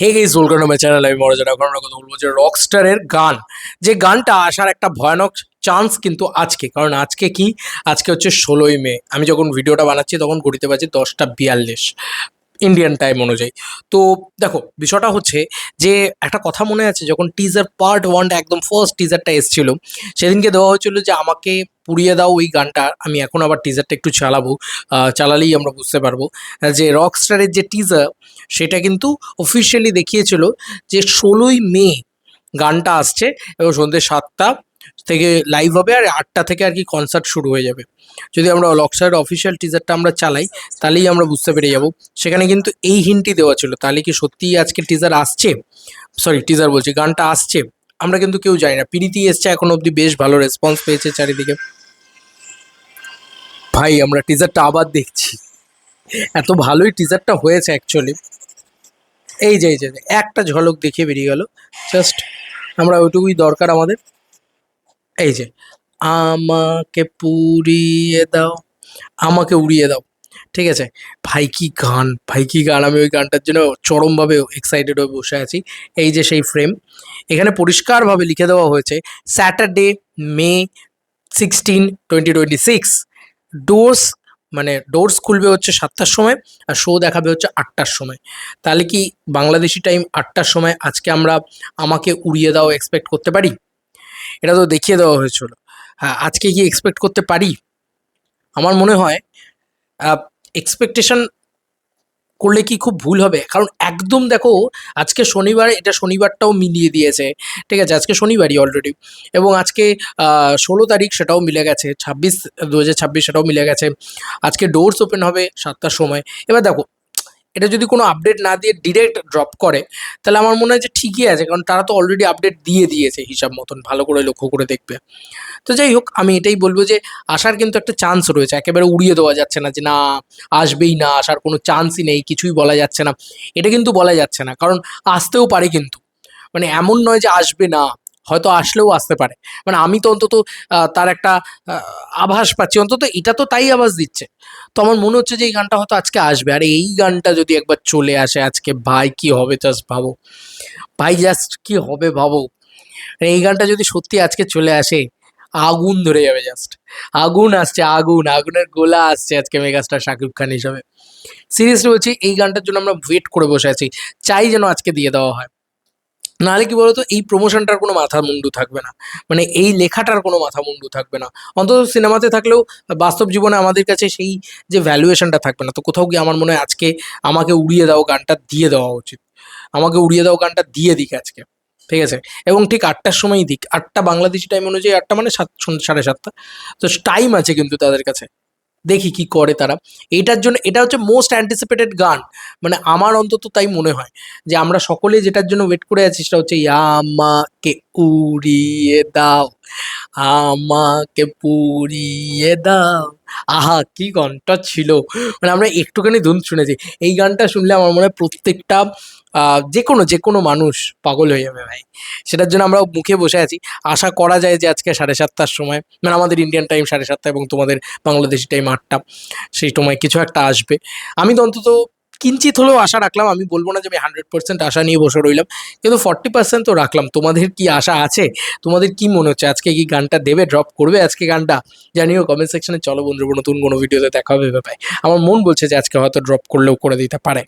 Hey guys, welcome to my channel. আমি মনোজ। এখন আমরা কথা বলবো যে রকস্টারের গান, যে গানটা আসার একটা ভয়ানক চান্স কিন্তু আজকে। কারণ আজকে কি, আজকে হচ্ছে 16ই মে। আমি যখন ভিডিওটা বানাচ্ছি তখন ঘড়িতে বাজে 10টা 42 ইন্ডিয়ান টাইম অনুযায়ী। তো দেখো, বিষয়টা হচ্ছে যে একটা কথা মনে আছে, যখন টিজার পার্ট 1টা একদম ফার্স্ট টিজারটা এসেছিল, সেদিনকে দেওয়া হয়েছিল যে আমাকে পুড়িয়ে দাও ওই গানটা। আমি এখন আবার টিজারটা একটু চালাবো, চালালেই আমরা বুঝতে পারবো যে রকস্টারের যে টিজার, সেটা কিন্তু অফিসিয়ালি দেখিয়েছিল যে 16ই মে গানটা আসছে এবং সন্ধ্যে 7টা থেকে লাইভ হবে, আর 8টা থেকে আর কি কনসার্ট শুরু হয়ে যাবে। যদি আমরা রকস্টারের অফিসিয়াল টিজারটা আমরা চালাই, তাহলেই আমরা বুঝতে পেরে যাব। সেখানে কিন্তু এই হিন্টই দেওয়া ছিল। তাহলে কি সত্যিই আজকে টিজার আসছে, সরি টিজার বলছি, গানটা আসছে? আমরা কিন্তু কেউ জানি না। প্রীতি এসছে এখন অবধি, বেশ ভালো রেসপন্স পেয়েছে চারিদিকে। ভাই, আমরা টিজারটা আবার দেখছি, এত ভালোই টিজারটা হয়েছে অ্যাকচুয়ালি। এই যে একটা ঝলক দেখিয়ে বেরিয়ে গেল জাস্ট। আমরা ওইটুকুই দরকার আমাদের। এই যে, আমাকে পুড়িয়ে দাও, আমাকে উড়িয়ে দাও। ঠিক আছে ভাই, কি গান, ভাই কি গান! আমি ওই গানটার জন্য চরমভাবে এক্সাইটেড হয়ে বসে আছি। এই যে সেই ফ্রেম, এখানে পরিষ্কারভাবে লিখে দেওয়া হয়েছে Saturday, May 16, 2026। ডোরস, মানে ডোরস খুলবে হচ্ছে 7টার সময়, আর শো দেখাবে হচ্ছে 8টার সময়। তাহলে কি বাংলাদেশি টাইম 8টার সময় আজকে আমরা আমাকে উড়িয়ে দাও এক্সপেক্ট করতে পারি? এটা তো দেখিয়ে দেওয়া হয়েছিল। হ্যাঁ, আজকে কি এক্সপেক্ট করতে পারি? আমার মনে হয় এক্সপেকটেশন করলে কি খুব ভুল হবে? কারণ একদম দেখো, আজকে শনিবার, এটা শনিবারটাও মিলিয়ে দিয়েছে। ঠিক আছে, আজকে শনিবারই অলরেডি, এবং আজকে 16 তারিখ, সেটাও মিলে গেছে। 26, 2026 সেটাও মিলে গেছে। আজকে ডোরস ওপেন হবে 7টার সময়। এবার দেখো, এটা যদি কোনো আপডেট না দিয়ে ডিরেক্ট ড্রপ করে, তাহলে আমার মনে হয় যে ঠিকই আছে, কারণ তারা তো অলরেডি আপডেট দিয়ে দিয়েছে হিসাব মতন, ভালো করে লক্ষ্য করে দেখবে। তো যাই হোক, আমি এটাই বলবো যে আসার কিন্তু একটা চান্স রয়েছে, একেবারে উড়িয়ে দেওয়া যাচ্ছে না যে না, আসবেই না, আসার কোনো চান্সই নেই, কিছুই বলা যাচ্ছে না। এটা কিন্তু বলা যাচ্ছে না, কারণ আসতেও পারে কিন্তু। মানে এমন নয় যে আসবে না, হয়তো আসলেও আসতে পারে। মানে আমি তো অন্তত তার একটা আভাস পাচ্ছি, অন্তত এটা তো তাই আভাস দিচ্ছে। তো আমার মনে হচ্ছে যে এই গানটা হয়তো আজকে আসবে। আর এই গানটা যদি একবার চলে আসে আজকে, ভাই কি হবে জাস্ট ভাবো। ভাই জাস্ট কি হবে ভাবো। এই গানটা যদি সত্যি আজকে চলে আসে, আগুন ধরে যাবে জাস্ট। আগুন আসছে, আগুন, আগুনের গোলা আসছে আজকে মেগাস্টার শাকিব খান হিসাবে। সিরিয়াসলি বলছি, এই গানটার জন্য আমরা ওয়েট করে বসে আছি, চাই যেন আজকে দিয়ে দেওয়া হয়। নাহলে কি বলতো, এই প্রমোশনটার কোনো মাথা মুন্ডু থাকবে না, মানে এই লেখাটার কোনো মাথা মুন্ডু থাকবে না। অন্তত সিনেমাতে থাকলেও বাস্তব জীবনে আমাদের কাছে সেই যে ভ্যালুয়েশনটা থাকবে না। তো কোথাও গিয়ে আমার মনে হয় আজকে আমাকে উড়িয়ে দাও গানটা দিয়ে দেওয়া উচিত। আমাকে উড়িয়ে দাও গানটা দিয়ে দিক আজকে। ঠিক আছে, এবং ঠিক 8টার সময়ই দিক। 8টা বাংলাদেশি টাইম অনুযায়ী, 8টা মানে 7, 7:30। তো টাইম আছে কিন্তু তাদের কাছে। দেখি কি করে তারা। এটার জন্য, এটা হচ্ছে মোস্ট অ্যান্টিসিপেটেড গান। মানে আমার অন্তত তাই মনে হয় যে আমরা সকলে যেটার জন্য ওয়েট করে আছি, সেটা হচ্ছে আমাকে উড়িয়ে দাও, আমাকে পুড়িয়ে দাও। আহা, কি গানটা ছিল! মানে আমরা একটুখানি ধুন শুনেছি, এই গানটা শুনলে আমার মনে হয় প্রত্যেকটা যে কোনো মানুষ পাগল হয়ে যাবে ভাই। সেটার জন্য আমরা মুখে বসে আছি। আশা করা যায় যে আজকে 7:30টার সময়, মানে আমাদের ইন্ডিয়ান টাইম 7:30 এবং তোমাদের বাংলাদেশি টাইম 8টা, সেই সময় কিছু একটা আসবে। আমি তো অন্তত কিঞ্চিত হলেও আশা রাখলাম। আমি বলবো না যে আমি 100% আশা নিয়ে বসে রইলাম, কিন্তু 40% তো রাখলাম। তোমাদের কি আশা আছে? তোমাদের কি মনে হচ্ছে আজকে কি গানটা দেবে, ড্রপ করবে আজকে গানটা? জানিও কমেন্ট সেকশনে। চলো বন্ধুরা, নতুন কোনো ভিডিওতে দেখা হবে ব্যাপারে। আমার মন বলছে যে আজকে হয়তো ড্রপ করলেও করে দিতে পারে।